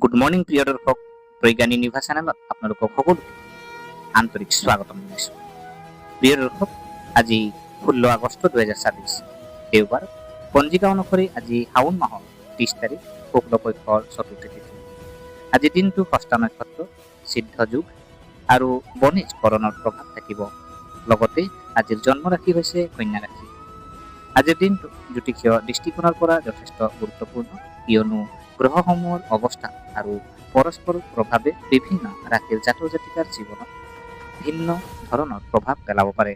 Good morning প্ৰিয় দৰ্শক, প্ৰজ্ঞান ইউনিভাৰ চেনেলত আপোনালোকক সকলোকে আন্তৰিক স্বাগতম জনাইছোঁ। প্ৰিয় দৰ্শক, আজি 16 আগষ্ট 2024 দেওবাৰ। পঞ্জিকা অনুসৰি আজি শাওণ মাহৰ 30 তাৰিখ, শুক্লপক্ষৰ চতুৰ্থী তিথি। আজিৰ দিনটো ষষ্ঠ নক্ষত্ৰ, সিদ্ধ যুগ আৰু বণিজ কৰণৰ প্ৰভাৱ থাকিব। লগতে আজিৰ জন্ম ৰাশি হৈছে কন্যা ৰাশি। আজিৰ দিনটো জ্যোতিষীয় দৃষ্টিকোণৰ পৰা যথেষ্ট গুৰুত্বপূৰ্ণ, কিয়নো গ্ৰহসমূহৰ অৱস্থান আৰু পৰস্পৰ প্ৰভাৱে বিভিন্ন ৰাশিৰ জাতক জাতিকাৰ জীৱনত ভিন্ন ধৰণৰ প্ৰভাৱ পেলাব পাৰে।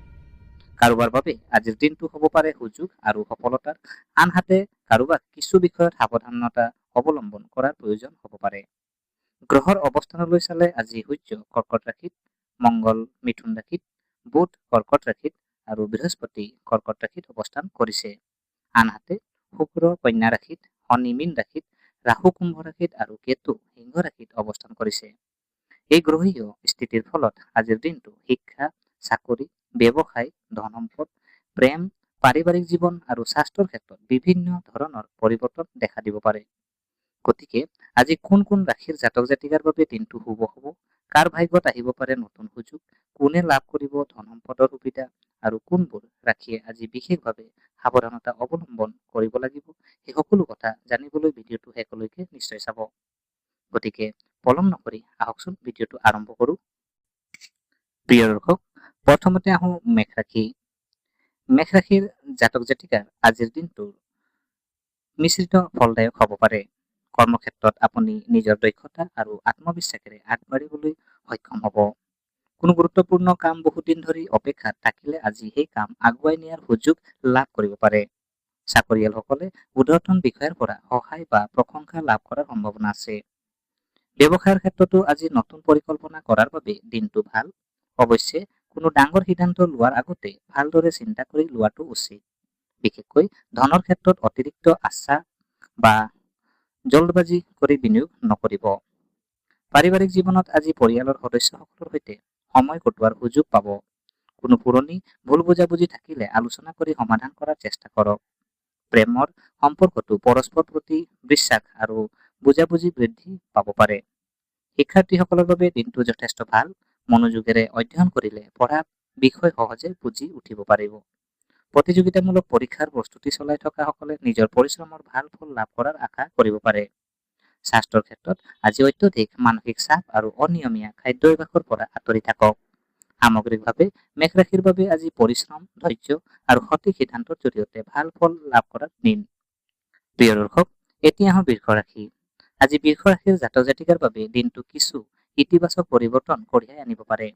কাৰোবাৰ বাবে আজিৰ দিনটো হ'ব পাৰে সুযোগ আৰু সফলতাৰ, আনহাতে কাৰোবাক কিছু বিষয়ত সাৱধানতা অৱলম্বন কৰাৰ প্ৰয়োজন হ'ব পাৰে। গ্ৰহৰ অৱস্থানলৈ চালে আজি সূৰ্য কৰ্কট ৰাশিত, মংগল মিথুন ৰাশিত, বুধ কৰ্কট ৰাশিত আৰু বৃহস্পতি কৰ্কট ৰাশিত অৱস্থান কৰিছে। আনহাতে শুক্ৰ কন্যা ৰাশিত, শনি মীন ৰাশিত, ৰাহু কুম্ভ ৰাশিত আৰু কেতু সিংহ ৰাশিত অৱস্থান কৰিছে। এই গ্ৰহীয় স্থিতিৰ ফলত আজিৰ দিনটো শিক্ষা, চাকৰি, ব্যৱসায়, ধন সম্পদ, প্ৰেম, পাৰিবাৰিক জীৱন আৰু স্বাস্থ্যৰ ক্ষেত্ৰত বিভিন্ন ধৰণৰ পৰিৱৰ্তন দেখা দিব পাৰে। গতিকে আজি কোন কোন ৰাশিৰ জাতক জাতিকাৰ বাবে দিনটো শুভ হ'ব, কাৰ ভাগ্যত আহিব পাৰে নতুন সুযোগ, কোনে লাভ কৰিব ধন সম্পদৰ সুবিধা আৰু কোনবোৰ ৰাশিয়ে আজি বিশেষভাৱে সাৱধানতা অৱলম্বন কৰিব লাগিব, এই সকলো কথা জানিবলৈ ভিডিঅ'টো শেষলৈকে নিশ্চয় চাব। গতিকে পলম নকৰি আহকচোন ভিডিঅ'টো আৰম্ভ কৰোঁ। প্ৰিয় দৰ্শক, প্ৰথমতে আহোঁ মেষ ৰাশি। মেষ ৰাশিৰ জাতক জাতিকাৰ আজিৰ দিনটো মিশ্ৰিত ফলদায়ক হ'ব পাৰে। কৰ্মক্ষেত্ৰত আপুনি নিজৰ দক্ষতা আৰু আত্মবিশ্বাসেৰে আগবাঢ়িবলৈ সক্ষম হ'ব। কোনো গুৰুত্বপূৰ্ণ কাম বহুদিন ধৰি অপেক্ষাত থাকিলে আজি সেই কাম আগুৱাই নিয়াৰ সুযোগ লাভ কৰিব পাৰে। চাকৰিয়ালসকলে ঊৰ্ধ্বতন বিষয়াৰ পৰা সহায় বা প্ৰশংসা লাভ কৰাৰ সম্ভাৱনা আছে। ব্যৱসায়ৰ ক্ষেত্ৰতো আজি নতুন পৰিকল্পনা কৰাৰ বাবে দিনটো ভাল। অৱশ্যে কোনো ডাঙৰ সিদ্ধান্ত লোৱাৰ আগতে ভালদৰে চিন্তা কৰি লোৱাটো উচিত। বিশেষকৈ ধনৰ ক্ষেত্ৰত অতিৰিক্ত আশা বা জলবাজি কৰি বিনিয়োগ নকৰিব। পাৰিবাৰিক জীৱনত আজি পৰিয়ালৰ সদস্যসকলৰ সৈতে সময় কটোৱাৰ সুযোগ পাব। কোনো পুৰণি ভুল বুজাবুজি থাকিলে আলোচনা কৰি সমাধান কৰাৰ চেষ্টা কৰক। প্ৰেমৰ সম্পৰ্কটো পৰস্পৰ প্ৰতি বিশ্বাস আৰু বুজাবুজি বৃদ্ধি পাব পাৰে। শিক্ষাৰ্থীসকলৰ বাবে দিনটো যথেষ্ট ভাল। মনোযোগেৰে অধ্যয়ন কৰিলে পঢ়া বিষয় সহজে বুজি উঠিব পাৰিব। প্ৰতিযোগিতামূলক পৰীক্ষাৰ প্ৰস্তুতি চলাই থকাসকলে নিজৰ পৰিশ্ৰমৰ ভাল ফল লাভ কৰাৰ আশা কৰিব পাৰে। স্বাস্থ্যৰ ক্ষেত্ৰত আজি অত্যধিক মানসিক চাপ আৰু অনিয়মীয়া খাদ্যাভ্যাসৰ পৰা আঁতৰি থাকক। সামগ্ৰিকভাৱে মেষ ৰাশিৰ বাবে আজি পৰিশ্ৰম, ধৈৰ্য আৰু সঠিক সিদ্ধান্তৰ জৰিয়তে ভাল ফল লাভ কৰাৰ দিন। প্ৰিয় দৰ্শক, এতিয়া আহোঁ বৃষ ৰাশি। আজি বৃষ ৰাশিৰ জাতক জাতিকাৰ বাবে দিনটো কিছু ইতিবাচক পৰিৱৰ্তন কঢ়িয়াই আনিব পাৰে।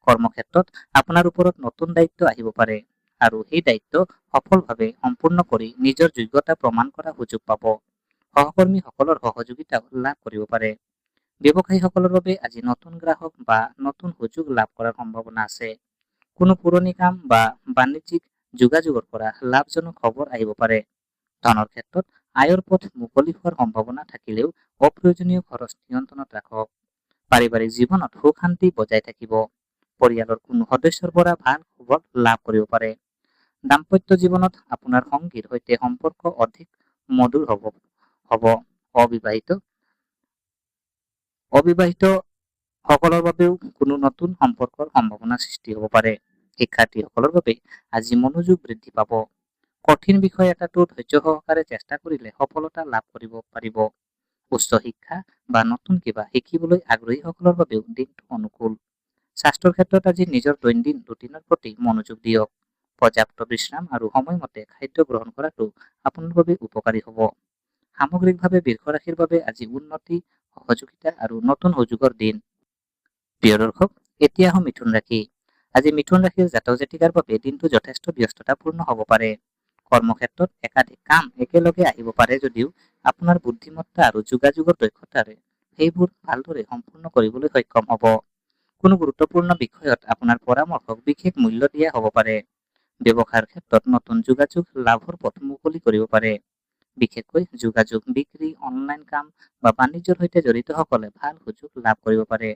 কৰ্মক্ষেত্ৰত আপোনাৰ ওপৰত নতুন দায়িত্ব আহিব পাৰে আৰু সেই দায়িত্ব সফলভাৱে সম্পূৰ্ণ কৰি নিজৰ যোগ্যতা প্ৰমাণ কৰাৰ সুযোগ পাব। সহকৰ্মীসকলৰ সহযোগিতা লাভ কৰিব পাৰে। ব্যৱসায়ীসকলৰ বাবে আজি নতুন গ্ৰাহক বা নতুন সুযোগ লাভ কৰাৰ সম্ভাৱনা আছে। কোনো পুৰণি কাম বা বাণিজ্যিক যোগাযোগৰ পৰা লাভজনক খবৰ আহিব পাৰে। ধনৰ ক্ষেত্ৰত আয়ৰ পথ মুকলি হোৱাৰ সম্ভাৱনা থাকিলেও অপ্ৰয়োজনীয় খৰচ নিয়ন্ত্ৰণত ৰাখক। পাৰিবাৰিক জীৱনত সুখ শান্তি বজাই থাকিব। পৰিয়ালৰ কোনো সদস্যৰ পৰা ভাল খবৰ লাভ কৰিব পাৰে। দাম্পত্য জীৱনত আপোনাৰ সংগীৰ সৈতে সম্পৰ্ক অধিক মধুৰ হ'ব। অবিবাহিত সকলৰ বাবেও কোনো নতুন সম্পৰ্কৰ সম্ভাৱনা সৃষ্টি হ'ব পাৰে। শিক্ষাৰ্থীসকলৰ বাবে আজি মনোযোগ বৃদ্ধি পাব। কঠিন বিষয় এটাটো ধৈৰ্য সহকাৰে চেষ্টা কৰিলে সফলতা লাভ কৰিব পাৰিব। উচ্চ শিক্ষা বা নতুন কিবা শিকিবলৈ আগ্ৰহীসকলৰ বাবেও দিনটো অনুকূল। স্বাস্থ্যৰ ক্ষেত্ৰত আজি নিজৰ দৈনন্দিন ৰুটিনৰ প্ৰতি মনোযোগ দিয়ক। পৰ্যাপ্ত বিশ্ৰাম আৰু সময়মতে খাদ্য গ্ৰহণ কৰাটো আপোনাৰ বাবে উপকাৰী হ'ব। সামগ্ৰিকভাৱে বৃষ ৰাশিৰ বাবে আজি উন্নতি, সহযোগিতা আৰু নতুন সুযোগৰ দিন। প্ৰিয় দৰ্শক, এতিয়া আহোঁ মিথুন ৰাশি। আজি মিথুন ৰাশিৰ জাতক জাতিকাৰ বাবে দিনটো যথেষ্ট ব্যস্ততাপূৰ্ণ হ'ব পাৰে। কৰ্মক্ষেত্ৰত একাধিক কাম একেলগে আহিব পাৰে যদিও আপোনাৰ বুদ্ধিমত্তা আৰু যোগাযোগৰ দক্ষতাৰে সেইবোৰ ভালদৰে সম্পূৰ্ণ কৰিবলৈ সক্ষম হ'ব। কোনো গুৰুত্বপূৰ্ণ বিষয়ত আপোনাৰ পৰামৰ্শক বিশেষ মূল্য দিয়া হ'ব পাৰে। ব্যৱসায়ৰ ক্ষেত্ৰত নতুন যোগাযোগ লাভৰ পথ মুকলি কৰিব পাৰে। বিশেষকৈ যোগাযোগ, বিক্ৰী, অনলাইন কাম বা বাণিজ্যৰ সৈতে জড়িতসকলে ভাল সুযোগ লাভ কৰিব পাৰে।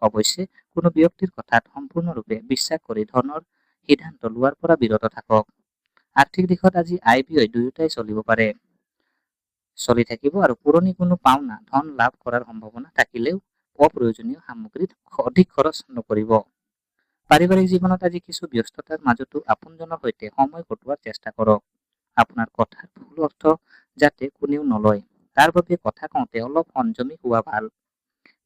অৱশ্যে কোনো ব্যক্তিৰ কথাত সম্পূৰ্ণৰূপে বিশ্বাস কৰি ধনৰ সিদ্ধান্ত লোৱাৰ পৰা বিৰত থাকক। আৰ্থিক দিশত আজি আয় ব্যয় দুয়োটাই চলিব পাৰে। চলি থাকিব আৰু পুৰণি কোনো পাওনা ধন লাভ কৰাৰ সম্ভাৱনা থাকিলেও অপ্ৰয়োজনীয় সামগ্ৰীত অধিক খৰচ নকৰিব। পাৰিবাৰিক জীৱনত আজি কিছু ব্যস্ততাৰ মাজতো আপোনজনৰ সৈতে সময় কটোৱাৰ চেষ্টা কৰক। আপোনাৰ কথাৰ ভুল অৰ্থ যাতে কোনেও নলয়, তাৰ বাবে কথা কওঁতে অলপ সংযমী হোৱা ভাল।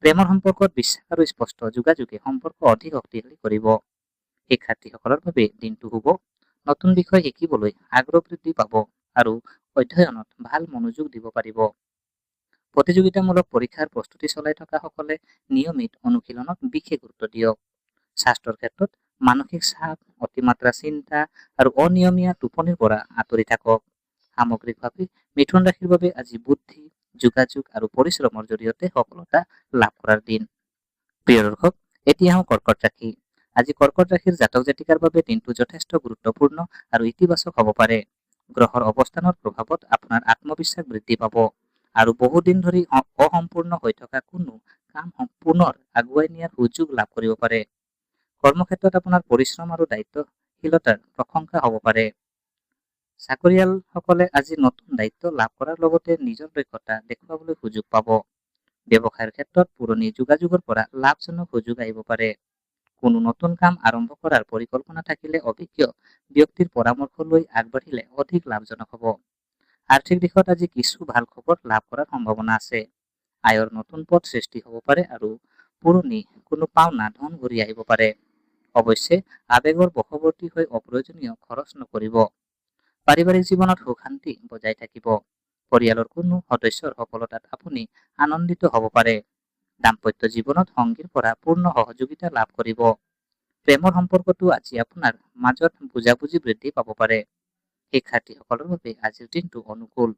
প্ৰেমৰ সম্পৰ্কত বিশ্বাস আৰু স্পষ্ট যোগাযোগে সম্পৰ্ক অধিক শক্তিশালী কৰিব। শিক্ষাৰ্থীসকলৰ বাবে দিনটো শুভ। নতুন বিষয় শিকিবলৈ আগ্ৰহ বৃদ্ধি পাব আৰু অধ্যয়নত ভাল মনোযোগ দিব পাৰিব। প্ৰতিযোগিতামূলক পৰীক্ষাৰ প্ৰস্তুতি চলাই থকা সকলে নিয়মিত অনুশীলনত বিশেষ গুৰুত্ব দিয়ক। স্বাস্থ্যৰ ক্ষেত্ৰত মানসিক চাপ, অতিমাত্ৰা চিন্তা আৰু অনিয়মীয়া টোপনিৰ পৰা আঁতৰি থাকক। সামগ্ৰিকভাৱে মিথুন ৰাশিৰ বাবে আজি বুদ্ধি, যোগাযোগ আৰু পৰিশ্ৰমৰ জৰিয়তে সফলতা লাভ কৰাৰ দিন। প্ৰিয় দৰ্শক, এতিয়া আহোঁ কৰ্কট ৰাশি। আজি কৰ্কট ৰাশিৰ জাতক জাতিকাৰ বাবে দিনটো যথেষ্ট গুৰুত্বপূৰ্ণ আৰু ইতিবাচক হ'ব পাৰে। গ্ৰহৰ অৱস্থানৰ প্ৰভাৱত আপোনাৰ আত্মবিশ্বাস বৃদ্ধি পাব আৰু বহুদিন ধৰি অসম্পূৰ্ণ হৈ থকা কোনো কাম পুনৰ আগুৱাই নিয়াৰ সুযোগ লাভ কৰিব পাৰে। কৰ্মক্ষেত্ৰত আপোনাৰ পৰিশ্ৰম আৰু দায়িত্বশীলতাৰ প্ৰশংসা হ'ব পাৰে। চাকৰিয়ালসকলে আজি নতুন দায়িত্ব লাভ কৰাৰ লগতে নিজৰ দক্ষতা দেখুৱাবলৈ সুযোগ পাব। ব্যৱসায়ৰ ক্ষেত্ৰত পুৰণি যোগাযোগৰ পৰা লাভজনক সুযোগ আহিব পাৰে। কোনো নতুন কাম আৰম্ভ কৰাৰ পৰিকল্পনা থাকিলে অভিজ্ঞ ব্যক্তিৰ পৰামৰ্শ লৈ আগবাঢ়িলে অধিক লাভজনক হ'ব। আৰ্থিক দিশত আজি কিছু ভাল খবৰ লাভ কৰাৰ সম্ভাৱনা আছে। আয়ৰ নতুন পথ সৃষ্টি হ'ব পাৰে আৰু পুৰণি কোনো পাওনা ধন ঘূৰি আহিব পাৰে। অৱশ্যে আৱেগৰ বশৱৰ্তী হৈ অপ্ৰয়োজনীয় খৰচ নকৰিব। পাৰিবাৰিক জীৱনত সুখ শান্তি বজাই থাকিব। পৰিয়ালৰ কোনো সদস্যৰ সফলতাত আপুনি আনন্দিত হ'ব পাৰে। দাম্পত্য জীৱনত সংগীৰ পৰা পূৰ্ণ সহযোগিতা লাভ কৰিব। প্ৰেমৰ সম্পৰ্কটো আজি আপোনাৰ মাজত বুজাবুজি বৃদ্ধি পাব পাৰে। শিক্ষাৰ্থীসকলৰ বাবে আজিৰ দিনটো অনুকূল।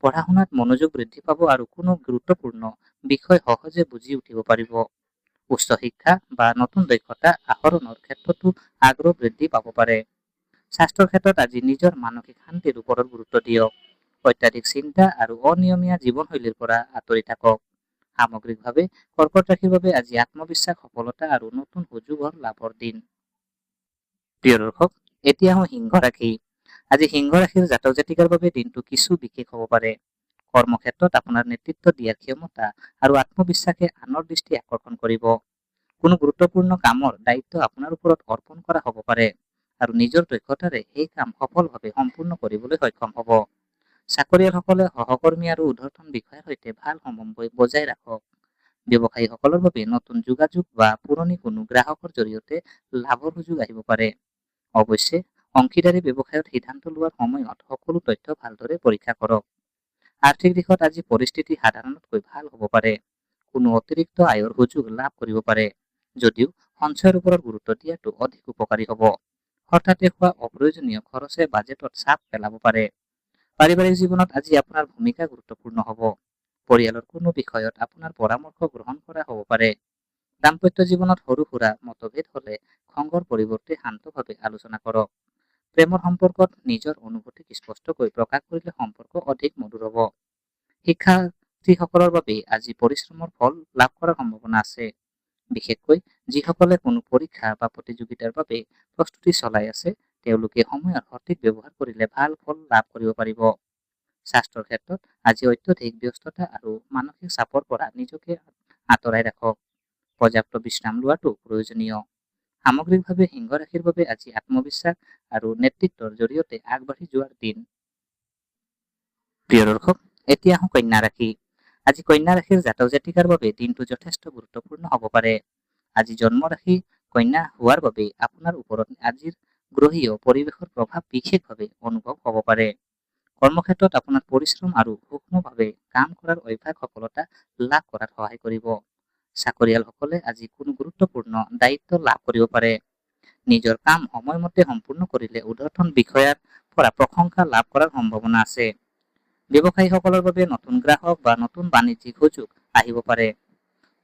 পঢ়া শুনাত মনোযোগ বৃদ্ধি পাব আৰু কোনো গুৰুত্বপূৰ্ণ বিষয় সহজে বুজি উঠিব পাৰিব। উচ্চ শিক্ষা বা নতুন দক্ষতা আহৰণৰ ক্ষেত্ৰতো আগ্ৰহ বৃদ্ধি পাব পাৰে। স্বাস্থ্যৰ ক্ষেত্ৰত আজি নিজৰ মানসিক শান্তিৰ ওপৰত গুৰুত্ব দিয়ক। অত্যাধিক চিন্তা আৰু অনিয়মীয়া জীৱনশৈলীৰ পৰা আঁতৰি থাকক। সামগ্ৰিকভাৱে কৰ্কট ৰাশিৰ বাবে আজি আত্মবিশ্বাস, সফলতা আৰু নতুন সুযোগৰ লাভৰ দিন। প্ৰিয় দৰ্শক, এতিয়া আহোঁ সিংহ ৰাশি। আজি সিংহ ৰাশিৰ জাতক জাতিকাৰ বাবে দিনটো কিছু বিশেষ হ'ব পাৰে। কৰ্মক্ষেত্ৰত আপোনাৰ নেতৃত্ব দিয়াৰ ক্ষমতা আৰু আত্মবিশ্বাসে আনৰ দৃষ্টি আকৰ্ষণ কৰিব। কোনো গুৰুত্বপূৰ্ণ কামৰ দায়িত্ব আপোনাৰ ওপৰত অৰ্পণ কৰা হ'ব পাৰে আৰু নিজৰ দক্ষতাৰে সেই কাম সফলভাৱে সম্পূৰ্ণ কৰিবলৈ সক্ষম হ'ব। চাকৰিয়ালসকলে সহকৰ্মী আৰু ঊৰ্ধ্বতন বিষয়াৰ সৈতে ভাল সমন্বয় বজাই ৰাখক। ব্যৱসায়ীসকলৰ বাবে নতুন যোগাযোগ বা পুৰণি কোনো গ্ৰাহকৰ জৰিয়তে লাভৰ সুযোগ আহিব পাৰে। অৱশ্যে অংশীদাৰী ব্যৱসায়ত সিদ্ধান্ত লোৱাৰ সময়ত সকলো তথ্য ভালদৰে পৰীক্ষা কৰক। আৰ্থিক দিশত আজি পৰিস্থিতি সাধাৰণতকৈ ভাল হ'ব পাৰে। কোনো অতিৰিক্ত আয়ৰ সুযোগ লাভ কৰিব পাৰে, যদিও সঞ্চয়ৰ ওপৰত গুৰুত্ব দিয়াটো অধিক উপকাৰী হ'ব। হঠাতে হোৱা অপ্ৰয়োজনীয় খৰচে বাজেটত চাপ পেলাব পাৰে। পাৰিবাৰিক জীৱনত আজি আপোনাৰ ভূমিকা গুৰুত্বপূৰ্ণ হ'ব। পৰিয়ালৰ কোনো বিষয়ত আপোনাৰ পৰামৰ্শ গ্ৰহণ কৰা হ'ব পাৰে। দাম্পত্য জীৱনত সৰু সুৰা মতভেদ হ'লে খঙৰ পৰিৱৰ্তে শান্তভাৱে আলোচনা কৰক। প্ৰেমৰ সম্পৰ্কত নিজৰ অনুভূতিক স্পষ্টকৈ প্ৰকাশ কৰিলে সম্পৰ্ক অধিক মধুৰ হ'ব। শিক্ষাৰ্থীসকলৰ বাবে আজি পৰিশ্ৰমৰ ফল লাভ কৰাৰ সম্ভাৱনা আছে। বিশেষকৈ যিসকলে কোনো পৰীক্ষা বা প্ৰতিযোগিতাৰ বাবে প্ৰস্তুতি চলাই আছে, তেওঁলোকে সময়ৰ সঠিক ব্যৱহাৰ কৰিলে ভাল ফল লাভ কৰিব পাৰিব। স্বাস্থ্যৰ ক্ষেত্ৰত আজি অত্যধিক ব্যস্ততা আৰু মানসিক চাপৰ পৰা নিজকে আঁতৰাই ৰাখক। পৰ্যাপ্ত বিশ্ৰাম লোৱাটো প্ৰয়োজনীয়। সামগ্ৰিকভাৱে সিংহ ৰাশিৰ বাবে আজি আত্মবিশ্বাস আৰু নেতৃত্বৰ জৰিয়তে আগবাঢ়ি যোৱাৰ দিন। প্ৰিয় দৰ্শক, এতিয়া আহোঁ কন্যা ৰাশি। আজি কন্যা ৰাশিৰ জাতক জাতিকাৰ বাবে দিনটো যথেষ্ট গুৰুত্বপূৰ্ণ হ'ব পাৰে। আজি জন্ম ৰাশি কন্যা হোৱাৰ বাবে আপোনাৰ ওপৰত আজিৰ গ্ৰহীয় পৰিৱেশৰ প্ৰভাৱ বিশেষভাৱে অনুভৱ হ'ব পাৰে। কৰ্মক্ষেত্ৰত আপোনাৰ পৰিশ্ৰম আৰু সূক্ষ্মভাৱে কাম কৰাৰ অভ্যাস সফলতা লাভ কৰাত সহায় কৰিব। চাকৰিয়ালসকলে আজি কোনো গুৰুত্বপূৰ্ণ দায়িত্ব লাভ কৰিব পাৰে। নিজৰ কাম সময়মতে সম্পূৰ্ণ কৰিলে ঊৰ্ধ্বতন বিষয়াৰ পৰা প্ৰশংসা লাভ কৰাৰ সম্ভাৱনা আছে। ব্যৱসায়ীসকলৰ বাবে নতুন গ্ৰাহক বা নতুন বাণিজ্যিক সুযোগ আহিব পাৰে।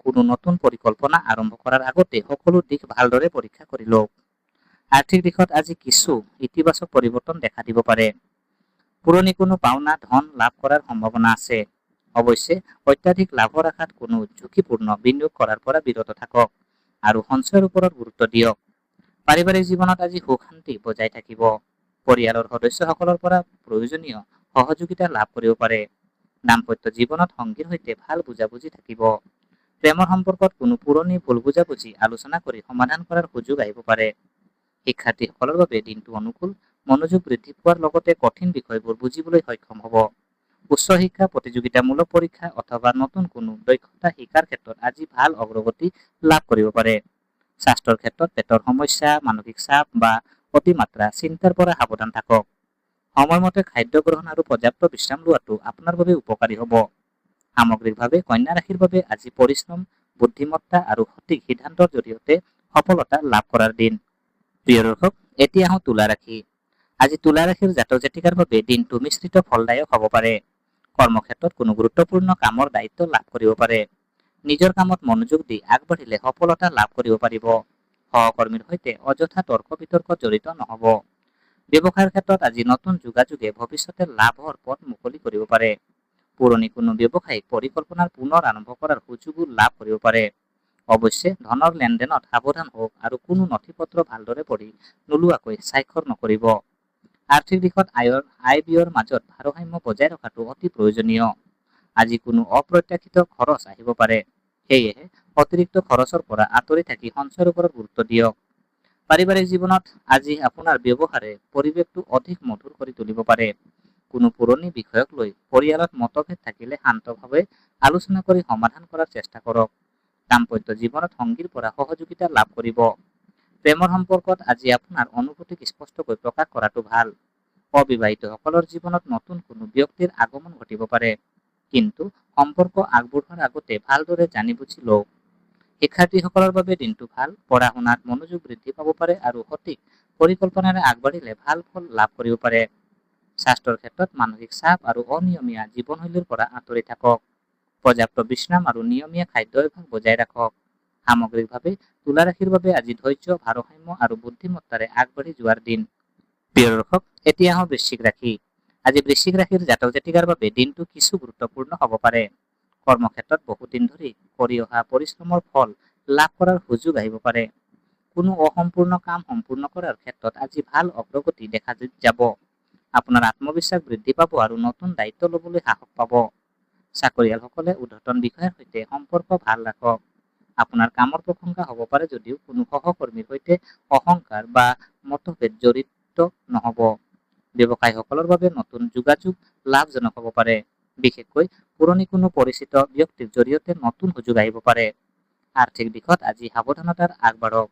কোনো নতুন পৰিকল্পনা আৰম্ভ কৰাৰ আগতে সকলো দিশ ভালদৰে পৰীক্ষা কৰি লওক। আৰ্থিক দিশত আজি কিছু ইতিবাচক পৰিৱৰ্তন দেখা দিব পাৰে। পুৰণি কোনো পাওনা ধন লাভ কৰাৰ সম্ভাৱনা আছে। অৱশ্যে অত্যাধিক লাভৰ আশাত কোনো ঝুঁকিপূৰ্ণ বিনিয়োগ কৰাৰ পৰা বিৰত থাকক আৰু সঞ্চয়ৰ ওপৰত গুৰুত্ব দিয়ক। পাৰিবাৰিক জীৱনত আজি সুখ শান্তি বজাই থাকিব। পৰিয়ালৰ সদস্যসকলৰ পৰা প্ৰয়োজনীয় সহযোগিতা লাভ কৰিব পাৰে। দাম্পত্য জীৱনত সংগীৰ সৈতে ভাল বুজাবুজি থাকিব। প্ৰেমৰ সম্পৰ্কত কোনো পুৰণি ভুল বুজাবুজি আলোচনা কৰি সমাধান কৰাৰ সুযোগ আহিব পাৰে। শিক্ষাৰ্থীসকলৰ বাবে দিনটো অনুকূল, মনোযোগ বৃদ্ধি পোৱাৰ লগতে কঠিন বিষয়বোৰ বুজিবলৈ সক্ষম হ'ব। উচ্চ শিক্ষা, প্ৰতিযোগিতামূলক পৰীক্ষা অথবা নতুন কোনো দক্ষতা শিকাৰ ক্ষেত্ৰত আজি ভাল অগ্ৰগতি লাভ কৰিব পাৰে। স্বাস্থ্যৰ ক্ষেত্ৰত পেটৰ সমস্যা, মানসিক চাপ বা অতিমাত্ৰা চিন্তাৰ পৰা সাৱধান থাকক। সময়মতে খাদ্য গ্ৰহণ আৰু পৰ্যাপ্ত বিশ্ৰাম লোৱাটো আপোনাৰ বাবে উপকাৰী হ'ব। সামগ্ৰিকভাৱে কন্যা ৰাশিৰ বাবে আজি পৰিশ্ৰম, বুদ্ধিমত্তা আৰু সঠিক সিদ্ধান্তৰ জৰিয়তে সফলতা লাভ কৰাৰ দিন। প্ৰিয় দৰ্শক, এতিয়া আহোঁ তুলা ৰাশি। আজি তুলা ৰাশিৰ জাতক জাতিকাৰ বাবে দিনটো মিশ্ৰিত ফলদায়ক হ'ব পাৰে। কৰ্মক্ষেত্ৰত কোনো গুৰুত্বপূৰ্ণ কামৰ দায়িত্ব লাভ কৰিব পাৰে। নিজৰ কামত মনোযোগ দি আগবাঢ়িলে সফলতা লাভ কৰিব পাৰিব। সহকৰ্মীৰ সৈতে অযথা তৰ্ক বিতৰ্কত জড়িত নহ'ব। ব্যৱসায়ৰ ক্ষেত্ৰত আজি নতুন যোগাযোগে ভৱিষ্যতে লাভৰ পথ মুকলি কৰিব পাৰে। পুৰণি কোনো ব্যৱসায়িক পৰিকল্পনাৰ পুনৰ আৰম্ভ কৰাৰ সুযোগো লাভ কৰিব পাৰে। অৱশ্যে ধনৰ লেনদেনত সাৱধান হওক আৰু কোনো নথিপত্ৰ ভালদৰে পঢ়ি নোলোৱাকৈ স্বাক্ষৰ নকৰিব। আৰ্থিক দিশত আয়-ব্যয়ৰ মাজত ভাৰসাম্য বজাই ৰখাটো অতি প্ৰয়োজনীয়। আজি কোনো অপ্ৰত্যাশিত খৰচ আহিব পাৰে। সেয়েহে অতিৰিক্ত খৰচৰ পৰা আঁতৰি থাকি সঞ্চয়ৰ ওপৰত গুৰুত্ব দিয়ক। পাৰিবাৰিক জীৱনত আজি আপোনাৰ ব্যৱহাৰে পৰিৱেশটো অধিক মধুৰ কৰি তুলিব পাৰে। কোনো পুৰণি বিষয়ক লৈ পৰিয়ালত মতভেদ থাকিলে শান্তভাৱে আলোচনা কৰি সমাধান কৰাৰ চেষ্টা কৰক। দাম্পত্য জীৱনত সংগীৰ পৰা সহযোগিতা লাভ কৰিব। প্ৰেমৰ সম্পৰ্কত আজি আপোনাৰ অনুভূতিক স্পষ্টকৈ প্ৰকাশ কৰাটো ভাল। অবিবাহিতসকলৰ জীৱনত নতুন কোনো ব্যক্তিৰ আগমন ঘটিব পাৰে, কিন্তু সম্পৰ্ক আগবঢ়োৱাৰ আগতে ভালদৰে জানি বুজি লওক। শিক্ষাৰ্থীসকলৰ বাবে দিনটো ভাল, পঢ়া শুনাত মনোযোগ বৃদ্ধি পাব পাৰে আৰু সঠিক পৰিকল্পনাৰে আগবাঢ়িলে ভাল ফল লাভ কৰিব পাৰে। স্বাস্থ্যৰ ক্ষেত্ৰত মানসিক চাপ আৰু অনিয়মীয়া জীৱনশৈলীৰ পৰা আঁতৰি থাকক। পৰ্যাপ্ত বিশ্ৰাম আৰু নিয়মীয়া খাদ্য অভ্যাস বজাই ৰাখক। সামগ্ৰিকভাৱে তুলা ৰাশিৰ বাবে আজি ধৈৰ্য, ভাৰসাম্য আৰু বুদ্ধিমত্তাৰে আগবাঢ়ি যোৱাৰ দিন। প্ৰিয় দৰ্শক, এতিয়া আহোঁ বৃশ্চিক ৰাশি। আজি বৃশ্চিক ৰাশিৰ জাতক জাতিকাৰ বাবে দিনটো কিছু গুৰুত্বপূৰ্ণ হ'ব পাৰে। কৰ্মক্ষেত্ৰত বহুদিন ধৰি কৰি অহা পৰিশ্ৰমৰ ফল লাভ কৰাৰ সুযোগ আহিব পাৰে। কোনো অসম্পূৰ্ণ কাম সম্পূৰ্ণ কৰাৰ ক্ষেত্ৰত আজি ভাল অগ্ৰগতি দেখা যাব। আপোনাৰ আত্মবিশ্বাস বৃদ্ধি পাব আৰু নতুন দায়িত্ব ল'বলৈ সাহস পাব। চাকৰিয়ালসকলে ঊৰ্ধ্বতন বিষয়াৰ সৈতে সম্পৰ্ক ভাল ৰাখক। আপোনাৰ কামৰ প্ৰশংসা হ'ব পাৰে যদিও কোনো সহকৰ্মীৰ সৈতে অহংকাৰ বা মতভেদ জড়িত নহ'ব। ব্যৱসায়ীসকলৰ বাবে নতুন যোগাযোগ লাভজনক হ'ব পাৰে। বিশেষকৈ পুৰণি কোনো পৰিচিত ব্যক্তিৰ জৰিয়তে নতুন সুযোগ আহিব পাৰে। আৰ্থিক দিশত আজি সাৱধানতাৰ আগবাঢ়ক।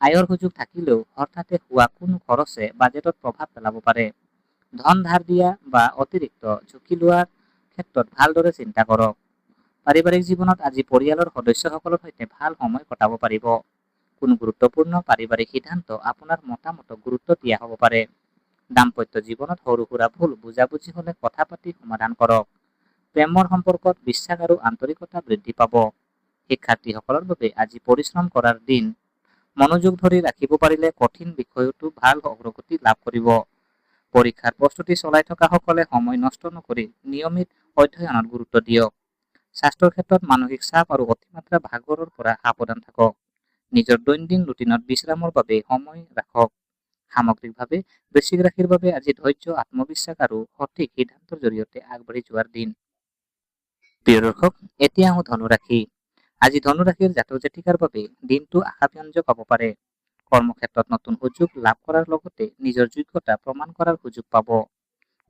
আয়ৰ সুযোগ থাকিলেও হঠাতে হোৱা কোনো খৰচে বাজেটত প্ৰভাৱ পেলাব পাৰে। ধন ধাৰ দিয়া বা অতিৰিক্ত ঝুঁকি লোৱাৰ ক্ষেত্ৰত ভালদৰে চিন্তা কৰক। পাৰিবাৰিক জীৱনত আজি পৰিয়ালৰ সদস্যসকলৰ সৈতে ভাল সময় কটাব পাৰিব। কোনো গুৰুত্বপূৰ্ণ পাৰিবাৰিক সিদ্ধান্ত আপোনাৰ মতামতক গুৰুত্ব দিয়া হ'ব পাৰে। দাম্পত্য জীৱনত সৰু সুৰা ভুল বুজাবুজি হ'লে কথা পাতি সমাধান কৰক। প্ৰেমৰ সম্পৰ্কত বিশ্বাস আৰু আন্তৰিকতা বৃদ্ধি পাব। শিক্ষাৰ্থীসকলৰ বাবে আজি পৰিশ্ৰম কৰাৰ দিন। মনোযোগ ধৰি ৰাখিব পাৰিলে কঠিন বিষয়তো ভাল অগ্ৰগতি লাভ কৰিব। পৰীক্ষাৰ প্ৰস্তুতি চলাই থকা সকলে সময় নষ্ট নকৰি নিয়মিত অধ্যয়নত গুৰুত্ব দিয়ক। স্বাস্থ্যৰ ক্ষেত্ৰত মানসিক চাপ আৰু অতিমাত্ৰা ভাগৰৰ পৰা সাৱধান থাকক। নিজৰ দৈনন্দিন ৰুটিনত বিশ্ৰামৰ বাবে সময় ৰাখক। সামগ্ৰিকভাৱে বৃশ্চিক ৰাশিৰ বাবে আজি ধৈৰ্য, আত্মবিশ্বাস আৰু সঠিক সিদ্ধান্তৰ জৰিয়তে আগবাঢ়ি যোৱাৰ দিন। প্ৰিয় দৰ্শক, এতিয়া আহোঁ ধনু ৰাশি। আজি ধনু ৰাশিৰ জাতক জাতিকাৰ বাবে দিনটো আশাব্যঞ্জক হ'ব পাৰে। কৰ্মক্ষেত্ৰত নতুন সুযোগ লাভ কৰাৰ লগতে নিজৰ যোগ্যতা প্ৰমাণ কৰাৰ সুযোগ পাব।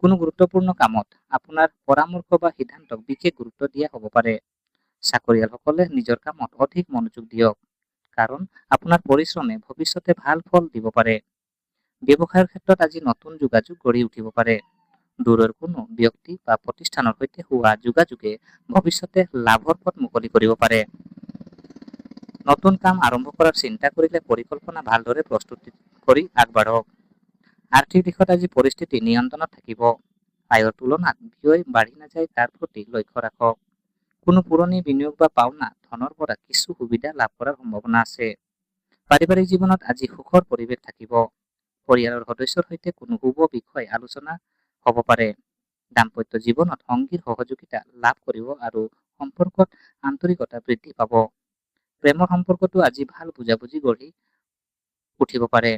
কোনো গুৰুত্বপূৰ্ণ কামত আপোনাৰ পৰামৰ্শ বা সিদ্ধান্তক বিশেষ গুৰুত্ব দিয়া হ'ব পাৰে। চাকৰিয়ালসকলে নিজৰ কামত অধিক মনোযোগ দিয়ক, কাৰণ আপোনাৰ পৰিশ্ৰমে ভৱিষ্যতে ভাল ফল দিব পাৰে। ব্যৱসায়ৰ ক্ষেত্ৰত আজি নতুন যোগাযোগ গঢ়ি উঠিব পাৰে। দূৰৰ কোনো ব্যক্তি বা প্ৰতিষ্ঠানৰ সৈতে হোৱা যোগাযোগে ভৱিষ্যতে লাভৰ পথ মুকলি কৰিব পাৰে। নতুন কাম আৰম্ভ কৰাৰ চিন্তা কৰিলে পৰিকল্পনা ভালদৰে প্ৰস্তুত কৰি আগবাঢ়ক। আৰ্থিক দিশত আজি পৰিস্থিতি নিয়ন্ত্ৰণত থাকিব। আয়ৰ তুলনাত ব্যয় বাঢ়ি নাযায় তাৰ প্ৰতি লক্ষ্য ৰাখক। কোনো পুৰণি বিনিয়োগ বা পাওনা ধনৰ পৰা কিছু সুবিধা লাভ কৰাৰ সম্ভাৱনা আছে। পাৰিবাৰিক জীৱনত আজি সুখৰ পৰিৱেশ থাকিব। পৰিয়ালৰ সদস্যৰ সৈতে কোনো শুভ বিষয় আলোচনা হ'ব পাৰে। দাম্পত্য জীৱনত সংগীৰ সহযোগিতা লাভ কৰিব আৰু সম্পৰ্কত আন্তৰিকতা বৃদ্ধি পাব। প্ৰেমৰ সম্পৰ্কতো আজি ভাল বুজাবুজি গঢ়ি উঠিব পাৰে।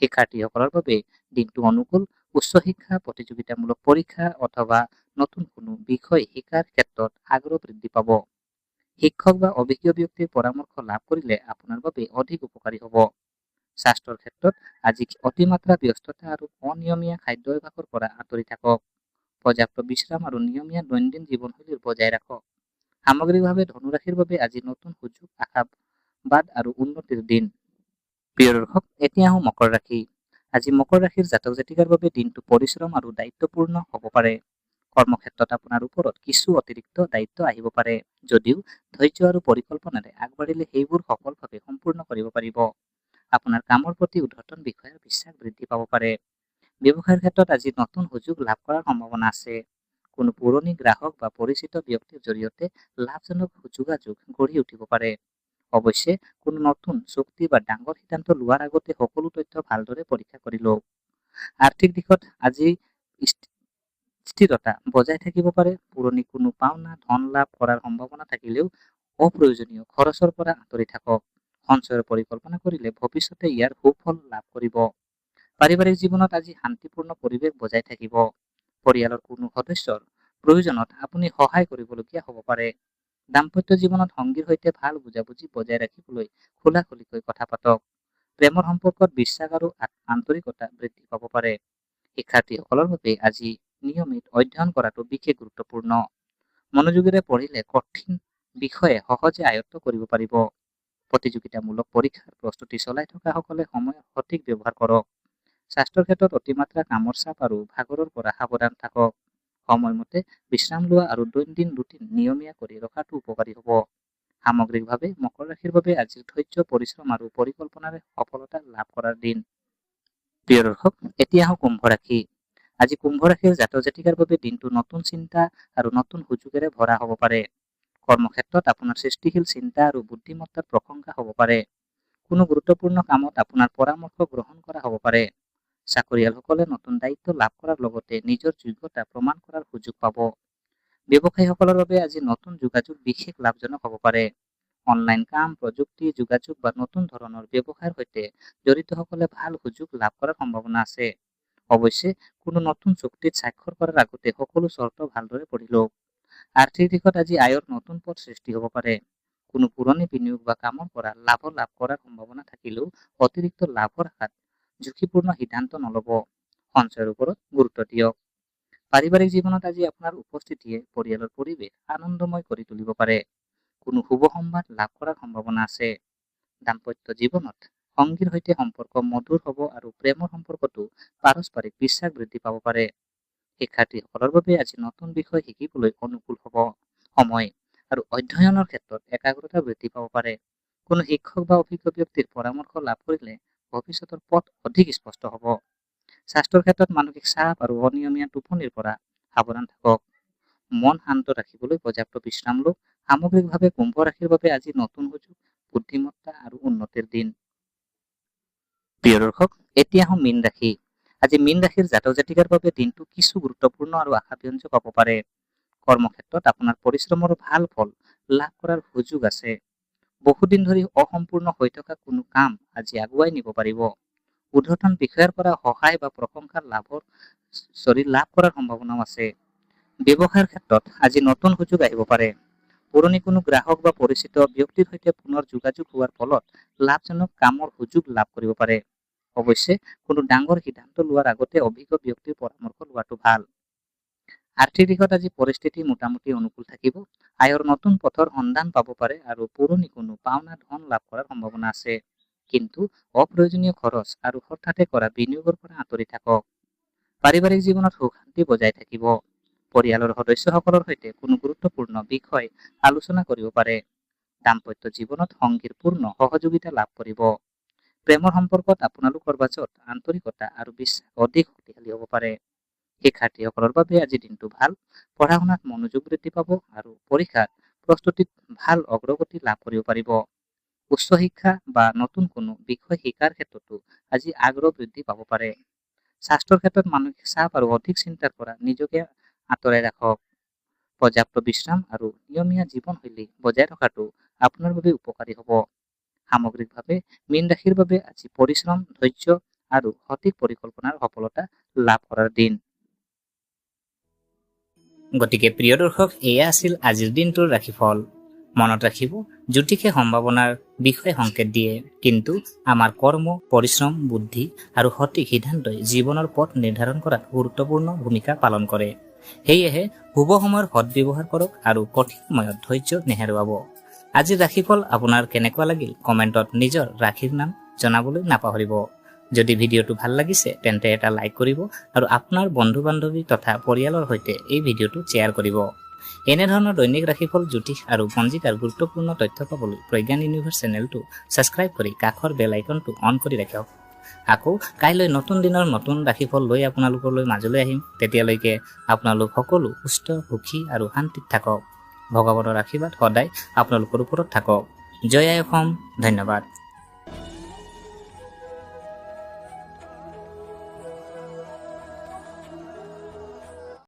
শিক্ষাৰ্থীসকলৰ বাবে দিনটো অনুকূল। উচ্চ শিক্ষা, প্ৰতিযোগিতামূলক পৰীক্ষা অথবা নতুন কোনো বিষয় শিকাৰ ক্ষেত্ৰত আগ্ৰহ বৃদ্ধি পাব। শিক্ষক বা অভিজ্ঞ ব্যক্তিৰ পৰামৰ্শ লাভ কৰিলে আপোনাৰ বাবে অধিক উপকাৰী হ'ব। স্বাস্থ্যৰ ক্ষেত্ৰত আজি অতিমাত্ৰা ব্যস্ততা আৰু অনিয়মীয়া খাদ্য অভ্যাসৰ পৰা আঁতৰি থাকক। পৰ্যাপ্ত বিশ্ৰাম আৰু নিয়মীয়া দৈনন্দিন জীৱনশৈলী বজাই ৰাখক। সামগ্ৰিকভাৱে ধনুৰাশিৰ বাবে আজি নতুন সুযোগ, আশাবাদ আৰু উন্নতিৰ দিন। প্ৰিয় দৰ্শক, এতিয়া আহোঁ মকৰ ৰাশি। আজি মকৰ ৰাশিৰ জাতক জাতিকাৰ বাবে দিনটো পৰিশ্ৰম আৰু দায়িত্বপূৰ্ণ হ'ব পাৰে। কৰ্মক্ষেত্ৰত আপোনাৰ ওপৰত কিছু অতিৰিক্ত দায়িত্ব আহিব পাৰে, যদিও ধৈৰ্য আৰু পৰিকল্পনাৰে আগবাঢ়িলে সেইবোৰ সফলভাৱে সম্পূৰ্ণ কৰিব পাৰিব। আপোনাৰ কামৰ প্ৰতি ঊৰ্ধ্বতন বিষয়াৰ বিশ্বাস বৃদ্ধি পাব পাৰে। ব্যৱসায়ৰ ক্ষেত্ৰত আজি নতুন সুযোগ লাভ কৰাৰ সম্ভাৱনা আছে। কোনো পুৰণি গ্ৰাহক বা পৰিচিত ব্যক্তিৰ জৰিয়তে লাভজনক যোগাযোগ গঢ়ি উঠিব পাৰে। অৱশ্যে কোনো নতুন চুক্তি বা ডাঙৰ সিদ্ধান্ত লোৱাৰ আগতে সকলো তথ্য ভালদৰে পৰীক্ষা কৰি লওক। আৰ্থিক দিশত আজি স্থিৰতা বজাই থাকিব পাৰে। পুৰণি কোনো পাওনা ধন লাভ কৰাৰ সম্ভাৱনা থাকিলেও অপ্ৰয়োজনীয় খৰচৰ পৰা আঁতৰি থাকক। সঞ্চয়ৰ পৰিকল্পনা কৰিলে ভৱিষ্যতে ইয়াৰ সুফল লাভ কৰিব। পাৰিবাৰিক জীৱনত আজি শান্তিপূৰ্ণ পৰিৱেশ বজাই থাকিব। পৰিয়ালৰ কোনো সদস্যৰ প্ৰয়োজনত আপুনি সহায় কৰিবলগীয়া হ'ব পাৰে। দাম্পত্য জীৱনত সংগীৰ সৈতে ভাল বুজাবুজি বজাই ৰাখিবলৈ খোলাখুলিকৈ কথা পাতক। প্ৰেমৰ সম্পৰ্কত বিশ্বাস আৰু আন্তৰিকতা বৃদ্ধি পাব পাৰে। শিক্ষাৰ্থীসকলৰ বাবে আজি নিয়মিত অধ্যয়ন কৰাটো বিশেষ গুৰুত্বপূৰ্ণ। মনোযোগেৰে পঢ়িলে কঠিন বিষয়ে সহজে আয়ত্ত কৰিব পাৰিব। প্ৰতিযোগিতামূলক পৰীক্ষাৰ প্ৰস্তুতি চলাই থকাসকলে সময়ৰ সঠিক ব্যৱহাৰ কৰক। স্বাস্থ্যৰ ক্ষেত্ৰত অতিমাত্ৰা কামৰ চাপ আৰু ভাগৰৰ পৰা সাৱধান থাকক। সময়মতে বিশ্ৰাম লোৱা আৰু দৈনন্দিন ৰুটিন নিয়মীয়া কৰি ৰখাটো উপকাৰী হ'ব। সামগ্ৰিকভাৱে মকৰ ৰাশিৰ বাবে আজি ধৈৰ্য, পৰিশ্ৰম আৰু পৰিকল্পনাৰে সফলতা লাভ কৰাৰ দিন। প্ৰিয় দৰ্শক, এতিয়া আহোঁ কুম্ভ ৰাশি। আজি কুম্ভ ৰাশিৰ জাতক জাতিকাৰ বাবে দিনটো নতুন চিন্তা আৰু নতুন সুযোগেৰে ভৰা হ'ব পাৰে। কৰ্মক্ষেত্ৰত আপোনাৰ সৃষ্টিশীল চিন্তা আৰু বুদ্ধিমত্তাৰ প্ৰশংসা হ'ব পাৰে। কোনো গুৰুত্বপূৰ্ণ কামত আপোনাৰ পৰামৰ্শ গ্ৰহণ কৰা হ'ব পাৰে। চাকৰিয়ালসকলে নতুন দায়িত্ব লাভ কৰাৰ লগতে নিজৰ যোগ্যতা প্ৰমাণ কৰাৰ সুযোগ পাব। ব্যৱসায়ীসকলৰ বাবে আজি নতুন যোগাযোগ বিশেষ লাভজনক হ'ব পাৰে। অনলাইন কাম, প্ৰযুক্তি, যোগাযোগ বা নতুন ধৰণৰ ব্যৱসায়ৰ সৈতে জড়িতসকলে ভাল সুযোগ লাভ কৰাৰ সম্ভাৱনা আছে। অৱশ্যে কোনো নতুন চুক্তিত স্বাক্ষৰ কৰাৰ আগতে সকলো চৰ্ত ভালদৰে পঢ়ি লওক। আৰ্থিক দিশত আজি আয়ৰ নতুন পথ সৃষ্টি হ'ব পাৰে। কোনো পুৰণি বিনিয়োগ বা কামৰ পৰা লাভ কৰাৰ সম্ভাৱনা থাকিলেও অতিৰিক্ত লাভৰ আশাত ঝুঁকিপূৰ্ণ সিদ্ধান্ত নল'ব। সঞ্চয়ৰ ওপৰত গুৰুত্ব দিয়ক। পাৰিবাৰিক জীৱনত আজি আপোনাৰ উপস্থিতিয়ে পৰিয়ালৰ পৰিৱেশ আনন্দময় কৰি তুলিব পাৰে। কোনো শুভ সংবাদ লাভ কৰাৰ সম্ভাৱনা আছে। দাম্পত্য জীৱনত সংগীৰ সৈতে সম্পৰ্ক মধুৰ হ'ব আৰু প্ৰেমৰ সম্পৰ্কতো পাৰস্পৰিক বিশ্বাস বৃদ্ধি পাব পাৰে। শিক্ষাৰ্থীসকলৰ বাবে আজি নতুন বিষয় শিকিবলৈ অনুকূল হ'ব সময় আৰু অধ্যয়নৰ ক্ষেত্ৰত একাগ্ৰতা বৃদ্ধি পাব পাৰে। কোনো শিক্ষক বা অভিজ্ঞ ব্যক্তিৰ পৰামৰ্শ লাভ কৰিলে ভৱিষ্যতৰ পথ অধিক স্পষ্ট হ'ব। স্বাস্থ্যৰ ক্ষেত্ৰত মানসিক চাপ আৰু অনিয়মীয়া টোপনিৰ পৰা সাৱধান থাকক। মন শান্ত ৰাখিবলৈ পৰ্যাপ্ত বিশ্ৰাম লওক। সামগ্ৰিকভাৱে কুম্ভ ৰাশিৰ বাবে আজি নতুন সুযোগ, বুদ্ধিমত্তা আৰু উন্নতিৰ দিন। প্ৰিয় দৰ্শক, এতিয়া আহোঁ মীন ৰাশি। আজি মীন ৰাশিৰ জাতক জাতিকাৰ বাবে দিনটো কিছু গুৰুত্বপূৰ্ণ আৰু আশাব্যঞ্জক হ'ব পাৰে। কৰ্মক্ষেত্ৰত আপোনাৰ পৰিশ্ৰমৰ ভাল ফল লাভ কৰাৰ সুযোগ আছে। বহুদিন ধৰি অসম্পূৰ্ণ হৈ থকা কোনো কাম আজি আগুৱাই নিব পাৰিব। ঊৰ্ধ্বতন বিষয়াৰ পৰা সহায় বা প্ৰশংসা লাভ কৰাৰ সম্ভাৱনাও আছে। ব্যৱসায়ৰ ক্ষেত্ৰত আজি নতুন সুযোগ আহিব পাৰে। পুৰণি কোনো গ্ৰাহক বা পৰিচিত ব্যক্তিৰ সৈতে পুনৰ যোগাযোগ হোৱাৰ ফলত লাভজনক কামৰ সুযোগ লাভ কৰিব পাৰে। অৱশ্যে কোনো ডাঙৰ সিদ্ধান্ত লোৱাৰ আগতে অভিজ্ঞ ব্যক্তিৰ পৰামৰ্শ লোৱাটো ভাল। আৰ্থিক দিশত আজি পৰিস্থিতি মোটামুটি অনুকূল থাকিব। আয়ৰ নতুন পথৰ সন্ধান পাব পাৰে আৰু পুৰণি কোনো পাওনা ধন লাভ কৰাৰ সম্ভাৱনা আছে। কিন্তু অপ্ৰয়োজনীয় খৰচ আৰু হঠাতে কৰা বিনিয়োগৰ পৰা আঁতৰি থাকক। পাৰিবাৰিক জীৱনত সুখ শান্তি বজাই থাকিব। পৰিয়ালৰ সদস্যসকলৰ সৈতে কোনো গুৰুত্বপূৰ্ণ বিষয় আলোচনা কৰিব পাৰে। দাম্পত্য জীৱনত সংগীৰ পূৰ্ণ সহযোগিতা লাভ কৰিব। প্ৰেমৰ সম্পৰ্কত আপোনালোকৰ মাজত আন্তৰিকতা আৰু বিশ্বাস অধিক শক্তিশালী হ'ব পাৰে। শিক্ষাৰ্থীসকলৰ বাবে আজি দিনটো ভাল। পঢ়া শুনাত মনোযোগ বৃদ্ধি পাব আৰু পৰীক্ষাৰ প্ৰস্তুতিত ভাল অগ্ৰগতি লাভ কৰিব পাৰিব। উচ্চ শিক্ষা বা নতুন কোনো বিষয় শিকাৰ ক্ষেত্ৰতো আজি আগ্ৰহ বৃদ্ধি পাব পাৰে। স্বাস্থ্যৰ ক্ষেত্ৰত মানসিক চাপ আৰু অধিক চিন্তাৰ পৰা নিজকে আঁতৰাই ৰাখক। পৰ্যাপ্ত বিশ্ৰাম আৰু নিয়মীয়া জীৱনশৈলী বজাই ৰখাটো আপোনাৰ বাবে উপকাৰী হ'ব। সামগ্ৰিকভাৱে মীন ৰাশিৰ বাবে আজি পৰিশ্ৰম, ধৈৰ্য আৰু সঠিক পৰিকল্পনাৰ সফলতা লাভ কৰাৰ দিন। গতিকে প্ৰিয় দৰ্শক, এয়া আছিল আজিৰ দিনটোৰ ৰাশিফল। মনত ৰাখিব, জ্যোতিষে সম্ভাৱনাৰ বিষয়ে সংকেত দিয়ে, কিন্তু আমাৰ কৰ্ম, পৰিশ্ৰম, বুদ্ধি আৰু সঠিক সিদ্ধান্তই জীৱনৰ পথ নিৰ্ধাৰণ কৰাত গুৰুত্বপূৰ্ণ ভূমিকা পালন কৰে। সেয়েহে শুভ সময়ৰ সদ্ব্যৱহাৰ কৰক আৰু কঠিন সময়ত ধৈৰ্য নেহেৰুৱাব। আজিৰ ৰাশিফল আপোনাৰ কেনেকুৱা লাগিল কমেণ্টত নিজৰ ৰাশিৰ নাম জনাবলৈ নাপাহৰিব। যদি ভিডিঅ'টো ভাল লাগিছে তেন্তে এটা লাইক কৰিব আৰু আপোনাৰ বন্ধু-বান্ধৱী তথা পৰিয়ালৰ সৈতে এই ভিডিঅ'টো শ্বেয়াৰ কৰিব। এনেধৰণৰ দৈনিক ৰাশিফল, জ্যোতিষ আৰু পঞ্জিকাৰ গুৰুত্বপূৰ্ণ তথ্য পাবলৈ প্ৰজ্ঞান ইউনিভাৰ্ছ চেনেলটো ছাবস্ক্ৰাইব কৰি কাষৰ বেল আইকনটো অন কৰি ৰাখক। আকৌ কাইলৈ নতুন দিনৰ নতুন ৰাশিফল লৈ আপোনালোকলৈ মাজলৈ আহিম। তেতিয়ালৈকে আপোনালোক সকলো সুস্থ, সুখী আৰু শান্তিত থাকক। ভগৱানৰ আশীৰ্বাদ সদায় আপোনালোকৰ ওপৰত থাকক। জয় আই অসম। ধন্যবাদ।